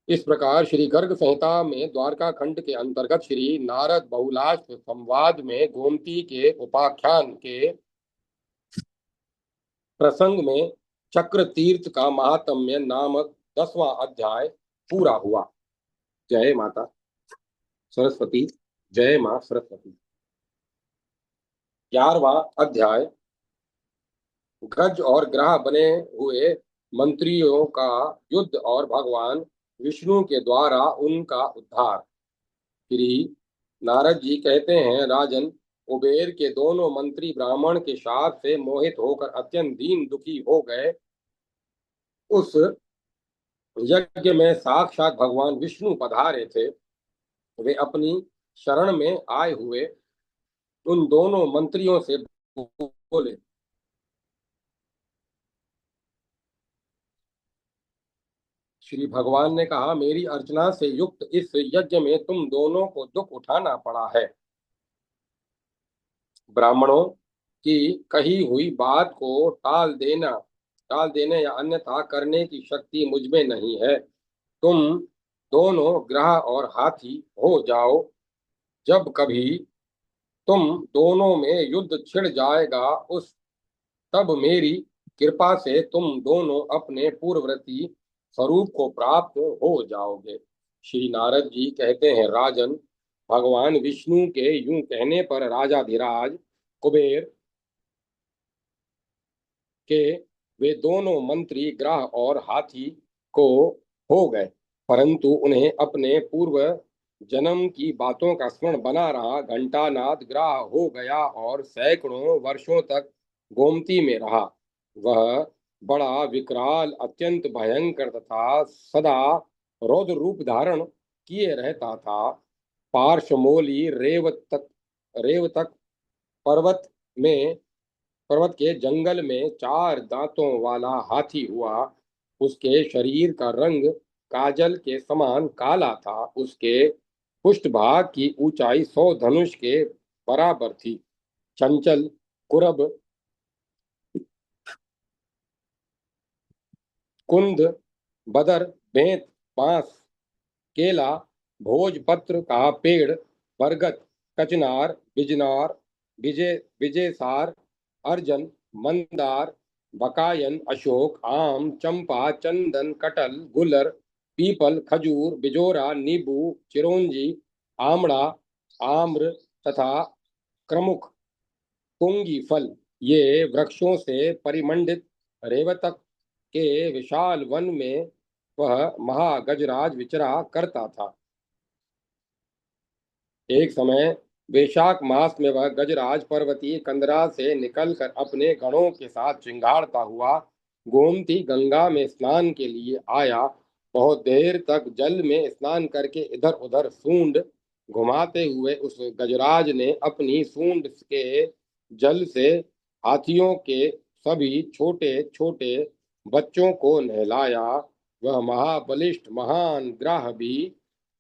इस प्रकार श्री गर्ग संहिता में द्वारका खंड के अंतर्गत श्री नारद बहुलाश्व संवाद में गोमती के उपाख्यान के प्रसंग में चक्र तीर्थ का महात्म्य नामक 10वां अध्याय पूरा हुआ। जय माता सरस्वती। जय मां सरस्वती। 11वां अध्याय गज और ग्रह बने हुए मंत्रियों का युद्ध और भगवान विष्णु के द्वारा उनका उद्धार। श्री नारद जी कहते हैं, राजन, कुबेर के दोनों मंत्री ब्राह्मण के शाप से मोहित होकर अत्यंत दीन दुखी हो गए। उस यज्ञ में साक्षात भगवान विष्णु पधारे थे। वे अपनी शरण में आए हुए उन दोनों मंत्रियों से बोले, श्री भगवान ने कहा, मेरी अर्चना से युक्त इस यज्ञ में तुम दोनों को दुख उठाना पड़ा है। ब्राह्मणों की कही हुई बात को टाल देने या अन्यथा करने की शक्ति मुझ में नहीं है। तुम दोनों ग्रह और हाथी हो जाओ। जब कभी तुम दोनों में युद्ध छिड़ जाएगा, उस तब मेरी कृपा से तुम दोनों अपने पूर्ववर्ती स्वरूप को प्राप्त हो जाओगे। श्री नारद जी कहते हैं, राजन, भगवान विष्णु के यूं कहने पर राजाधिराज कुबेर के वे दोनों मंत्री ग्रह और हाथी को हो गए, परंतु उन्हें अपने पूर्व जन्म की बातों का स्मरण बना रहा। घंटानाद ग्रह हो गया और सैकड़ों वर्षों तक गोमती में रहा। वह बड़ा विकराल, अत्यंत भयंकर तथा सदा रौद्र रूप धारण किए रहता था। पार्श्वमोली रेवतक पर्वत में पर्वत के जंगल में 4 दांतों वाला हाथी हुआ। उसके शरीर का रंग काजल के समान काला था। उसके पृष्ठभाग की ऊंचाई 100 धनुष के बराबर थी। चंचल, कुरब, कुंद, बदर, बेंत, बांस, केला, भोजपत्र का पेड़, बरगद, कचनार, बिजनार, विजयसार, अर्जन, मंदार, बकायन, अशोक, आम, चंपा, चंदन, कटल, गुलर, पीपल, खजूर, बिजोरा, नींबू, चिरौंजी, आमड़ा, आम्र तथा क्रमुक, पुंगी फल, ये वृक्षों से परिमंडित रेवतक के विशाल वन में वह महागजराज विचरा करता था। एक समय वैशाख मास में वह गजराज पर्वतीय कंदरा से निकलकर अपने गणों के साथ चिंगाड़ता हुआ गोमती गंगा में स्नान के लिए आया। बहुत देर तक जल में स्नान करके इधर उधर सूंड घुमाते हुए उस गजराज ने अपनी सूंड के जल से हाथियों के सभी छोटे छोटे बच्चों को नहलाया। वह महाबलिष्ठ महान ग्राह भी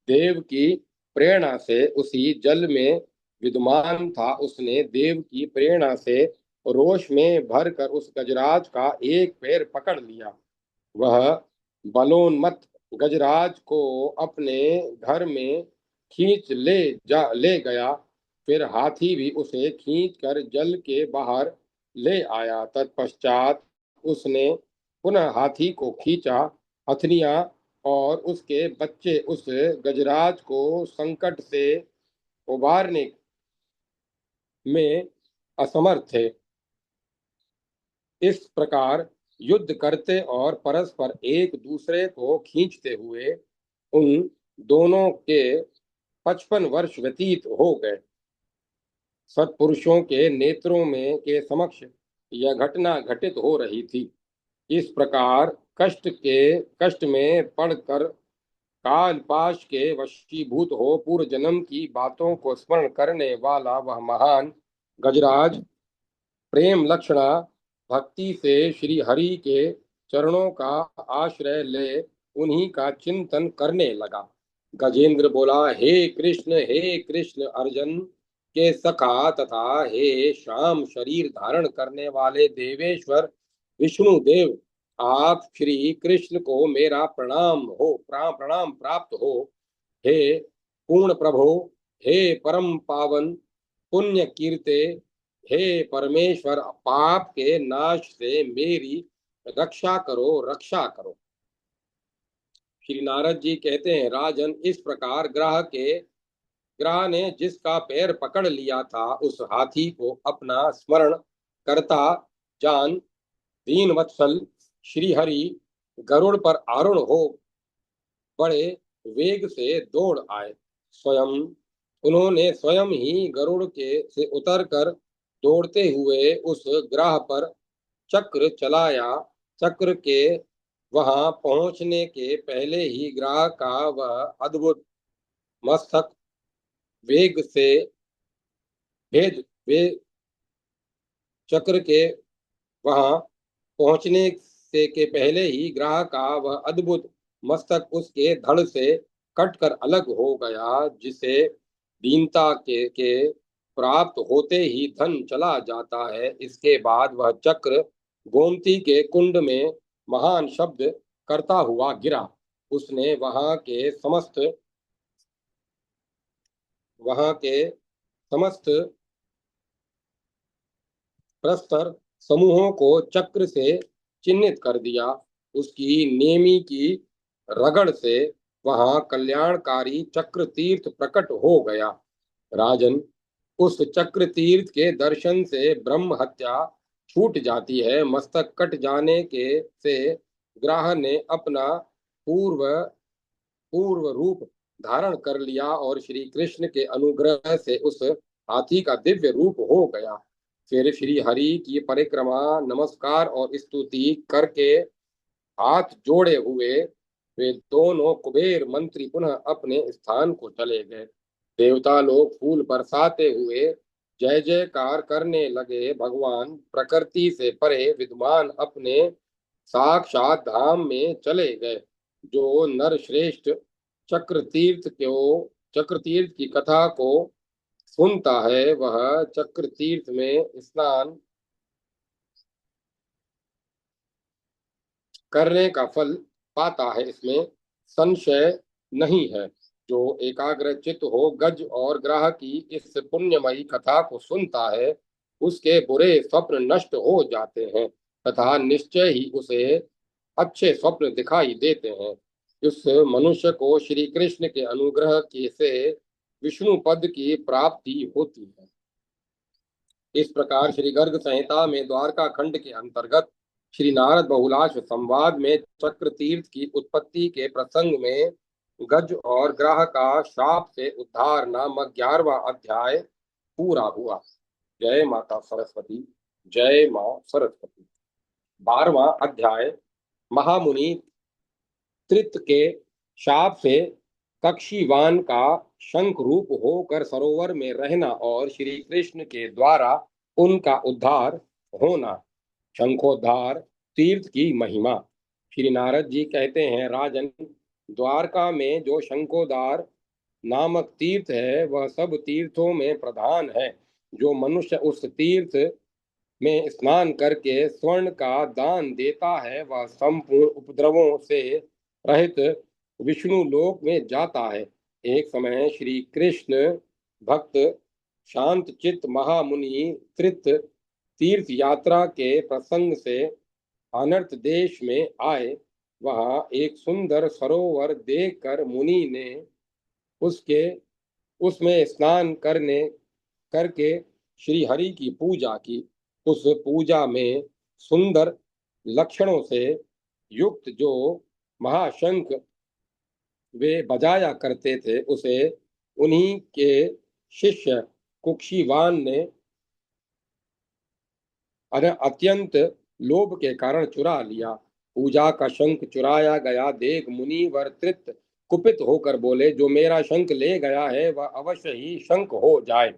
देव की प्रेरणा से उसी जल में विद्यमान था। उसने देव की प्रेरणा से रोष में भरकर उस गजराज का एक पैर पकड़ लिया। वह बलोन्मत्त गजराज को अपने घर में खींच ले गया। फिर हाथी भी उसे खींचकर जल के बाहर ले आया। तत्पश्चात उसने पुनः हाथी को खींचा। हथनियां और उसके बच्चे उस गजराज को संकट से उबारने में असमर्थ थे। इस प्रकार युद्ध करते और परस्पर एक दूसरे को खींचते हुए उन दोनों के 55 वर्ष व्यतीत हो गए। सत्पुरुषों के नेत्रों में के समक्ष यह घटना घटित हो रही थी। इस प्रकार कष्ट में पड़कर कालपाश के वशीभूत हो पूर्व जन्म की बातों को स्मरण करने वाला वह महान गजराज प्रेम लक्षणा भक्ति से श्री हरि के चरणों का आश्रय ले उन्हीं का चिंतन करने लगा। गजेंद्र बोला, हे कृष्ण अर्जुन के सखा तथा हे श्याम शरीर धारण करने वाले देवेश्वर विष्णु देव, आप श्री कृष्ण को मेरा प्रणाम हो, प्रणाम प्राप्त हो। हे पूर्ण प्रभो, हे परम पावन पुण्य कीर्ते, हे परमेश्वर, पाप के नाश से मेरी रक्षा करो, रक्षा करो। श्री नारद जी कहते हैं, राजन, इस प्रकार ग्रह ने जिसका पैर पकड़ लिया था उस हाथी को अपना स्मरण करता जान दीन वत्सल श्री हरि गरुड़ पर आरूढ़ हो बड़े वेग से दौड़ आए। उन्होंने स्वयं ही गरुड़ के से उतरकर दौड़ते हुए उस ग्रह पर चक्र चलाया। चक्र के वहां पहुंचने के पहले ही ग्रह का वह अद्भुत मस्तक वेग से भेद वे चक्र के वहां पहुंचने से के पहले ही ग्रह का वह अद्भुत मस्तक उसके धड़ से कटकर अलग हो गया, जिसे दीनता के प्राप्त होते ही धन चला जाता है। इसके बाद वह चक्र गोमती के कुंड में महान शब्द करता हुआ गिरा। उसने वहां के समस्त प्रस्तर समूहों को चक्र से चिन्हित कर दिया। उसकी नेमी की रगड़ से वहां कल्याणकारी चक्र तीर्थ प्रकट हो गया। राजन, उस चक्र तीर्थ के दर्शन से ब्रह्म हत्या छूट जाती है। मस्तक कट जाने के से ग्रह ने अपना पूर्व पूर्व रूप धारण कर लिया और श्री कृष्ण के अनुग्रह से उस हाथी का दिव्य रूप हो गया। फिर श्री हरि की परिक्रमा, नमस्कार और स्तुति करके हाथ जोड़े हुए वे दोनों कुबेर मंत्री पुनः अपने स्थान को चले गए। देवता लोग फूल बरसाते हुए जय जयकार करने लगे। भगवान प्रकृति से परे विद्वान अपने साक्षात धाम में चले गए। जो नर श्रेष्ठ चक्र तीर्थ की कथा को सुनता है वह चक्र तीर्थ में स्नान करने का फल पाता है, इसमें संशय नहीं है। जो एकाग्र चित्त हो गज और ग्रह की इस पुण्यमयी कथा को सुनता है उसके बुरे स्वप्न नष्ट हो जाते हैं तथा निश्चय ही उसे अच्छे स्वप्न दिखाई देते हैं। उस मनुष्य को श्री कृष्ण के अनुग्रह के से विष्णु पद की प्राप्ति होती है। इस प्रकार श्री गर्ग संहिता में द्वारका खंड के अंतर्गत श्री नारद बहुलाश संवाद में चक्र तीर्थ की उत्पत्ति के प्रसंग में गज और ग्रह का शाप से उद्धार नामक 11वां अध्याय पूरा हुआ। जय माता सरस्वती। जय मां सरस्वती। 12वां अध्याय महामुनि त्रित के शाप से कक्षीवान का शंख रूप होकर सरोवर में रहना और श्री कृष्ण के द्वारा उनका उद्धार होना। शंखोद्धार तीर्थ की महिमा। श्री नारद जी कहते हैं, राजन, द्वारका में जो शंखोद्धार नामक तीर्थ है वह सब तीर्थों में प्रधान है। जो मनुष्य उस तीर्थ में स्नान करके स्वर्ण का दान देता है वह संपूर्ण उपद्रवों से रहित विष्णु लोक में जाता है। एक समय श्री कृष्ण भक्त शांत चित्त महामुनि त्रित तीर्थ यात्रा के प्रसंग से अनर्थ देश में आए। वहां एक सुंदर सरोवर देखकर मुनि ने उसके उसमें स्नान करने करके श्री हरि की पूजा की। उस पूजा में सुंदर लक्षणों से युक्त जो महाशंख वे बजाया करते थे उसे उन्हीं के शिष्य कुक्षीवान ने अत्यंत लोभ के कारण चुरा लिया। पूजा का शंख चुराया गया देख मुनि वर त्रित कुपित होकर बोले, जो मेरा शंख ले गया है वह अवश्य ही शंख हो जाए।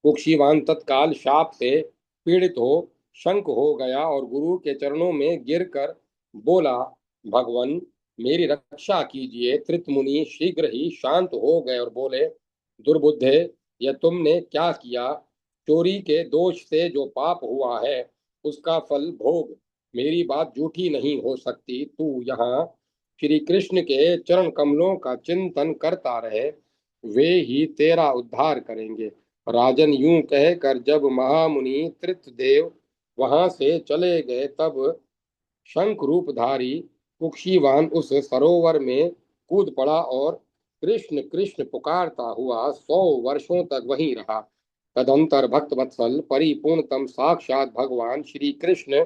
कुक्षीवान तत्काल शाप से पीड़ित हो शंख हो गया और गुरु के चरणों में गिरकर बोला, भगवान मेरी रक्षा कीजिए। त्रित मुनि शीघ्र ही शांत हो गए और बोले, दुर्बुद्धे, यह तुमने क्या किया? चोरी के दोष से जो पाप हुआ है उसका फल भोग। मेरी बात झूठी नहीं हो सकती। तू यहाँ श्री कृष्ण के चरण कमलों का चिंतन करता रहे, वे ही तेरा उद्धार करेंगे। राजन यूं कहकर जब महामुनि तृतदेव वहां से चले गए, तब शंख रूपधारी कुक्षीवान उस सरोवर में कूद पड़ा और कृष्ण कृष्ण पुकारता हुआ 100 वर्षों तक वहीं रहा। तदंतर भक्त वत्सल परिपूर्णतम साक्षात भगवान श्री कृष्ण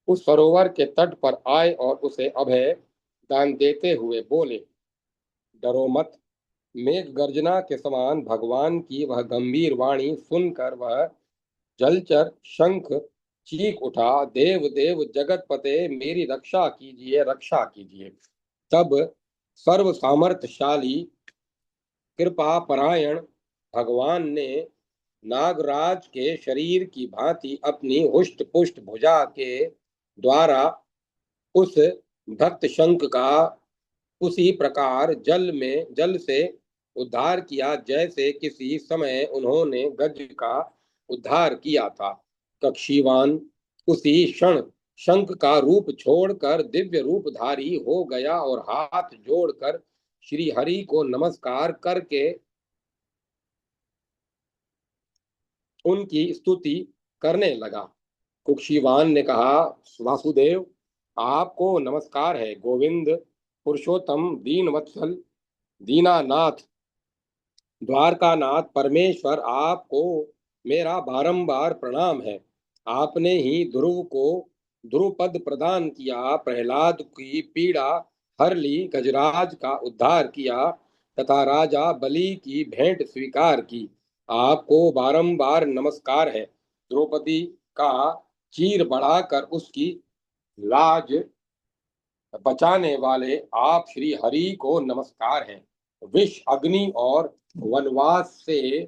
उस सरोवर के तट पर आए और उसे अभय दान देते हुए बोले, डरो मत। मेघ गर्जना के समान भगवान की वह गंभीर वाणी सुनकर वह जलचर शंख चीख उठा, देव देव जगत पते मेरी रक्षा कीजिए, रक्षा कीजिए। तब सर्व सामर्थ्यशाली कृपा परायण भगवान ने नागराज के शरीर की भांति अपनी हुष्ट पुष्ट भुजा के द्वारा उस भक्त शंख का उसी प्रकार जल से उद्धार किया, जैसे किसी समय उन्होंने गज का उद्धार किया था। कक्षीवान उसी क्षण शंख का रूप छोड़कर दिव्य रूपधारी हो गया और हाथ जोड़कर श्री हरि को नमस्कार करके उनकी स्तुति करने लगा। कुक्षीवान ने कहा, वासुदेव, आपको नमस्कार है। गोविंद, पुरुषोत्तम, दीन वत्सल, दीनानाथ, द्वारकानाथ, परमेश्वर, आपको मेरा बारंबार प्रणाम है। आपने ही ध्रुव को ध्रुव पद प्रदान किया, प्रहलाद की पीड़ा हर ली, गजराज का उद्धार किया तथा राजा बलि की भेंट स्वीकार की। आपको बारंबार नमस्कार है। द्रौपदी का चीर बढ़ाकर उसकी लाज बचाने वाले आप श्री हरि को नमस्कार है। विष, अग्नि और वनवास से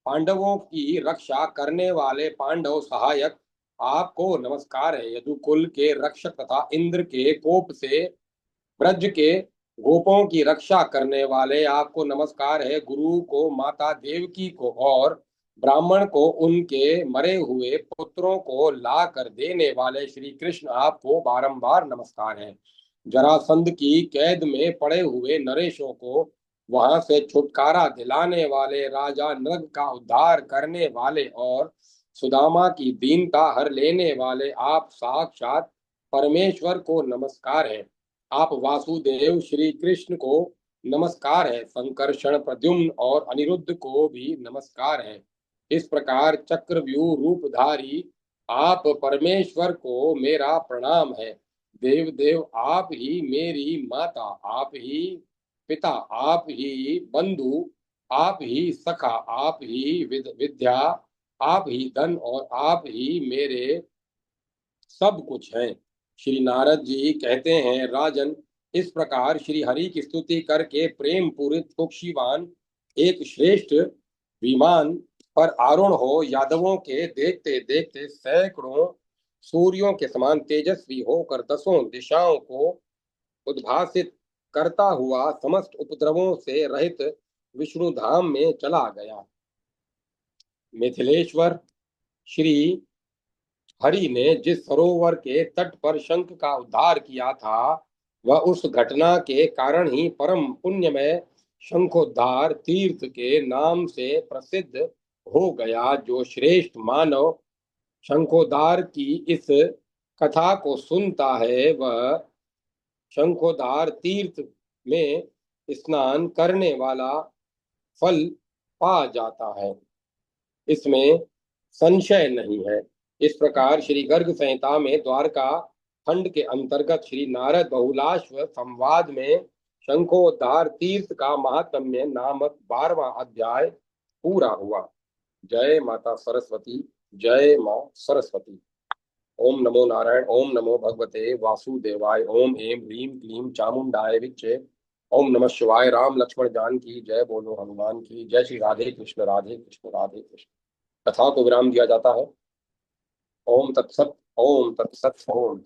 पांडवों की रक्षा करने वाले पांडव सहायक आपको नमस्कार है। यदुकुल के रक्षक तथा इंद्र के कोप से ब्रज के गोपों की रक्षा करने वाले आपको नमस्कार है। गुरु को, माता देवकी को और ब्राह्मण को उनके मरे हुए पुत्रों को ला कर देने वाले श्री कृष्ण आपको बारंबार नमस्कार है। जरासंध की कैद में पड़े हुए नरेशों को वहां से छुटकारा दिलाने वाले, राजा नृग का उद्धार करने वाले और सुदामा की दीनता हर लेने वाले आप साक्षात परमेश्वर को नमस्कार है। आप वासुदेव श्री कृष्ण को नमस्कार है। संकर्षण, प्रद्युम्न और अनिरुद्ध को भी नमस्कार है। इस प्रकार चक्रव्यूह रूपधारी आप परमेश्वर को मेरा प्रणाम है। देव देव, आप ही मेरी माता, आप ही पिता, आप ही बंधु, आप ही सखा, आप ही विद्या, आप ही धन और आप ही मेरे सब कुछ हैं। श्री नारद जी कहते हैं, राजन, इस प्रकार श्री हरि की स्तुति करके प्रेम पूरित कुक्षीवान एक श्रेष्ठ विमान पर आरूढ़ हो यादवों के देखते देखते सैकड़ों सूर्यों के समान तेजस्वी होकर दसों दिशाओं को उद्भासित करता हुआ समस्त उपद्रवों से रहित विष्णु धाम में चला गया। मिथिलेश्वर श्री हरि ने जिस सरोवर के तट पर शंख का उद्धार किया था, वह उस घटना के कारण ही परम पुण्यमय शंखोद्धार तीर्थ के नाम से प्रसिद्ध हो गया। जो श्रेष्ठ मानव शंखोद्धार की इस कथा को सुनता है, वह शंखोद्धार तीर्थ में स्नान करने वाला फल पा जाता है, इसमें संशय नहीं है। इस प्रकार श्री गर्ग संहिता में द्वारका खंड के अंतर्गत श्री नारद बहुलाश्व संवाद में शंखोद्धार तीर्थ का महात्म्य नामक 12वां अध्याय पूरा हुआ। जय माता सरस्वती, जय मां सरस्वती। ओम नमो नारायण, ओम नमो भगवते वासुदेवाय, ओम ऐं ह्रीं क्लीं चामुंडाय विच्चे। ओम नमः शिवाय। राम लक्ष्मण जान की जय बोलो, हनुमान की जय। श्री राधे कृष्ण, राधे कृष्ण, राधे कृष्ण। कथा को विराम दिया जाता है। ओम तत्सत, ओम तत्सत, ओम।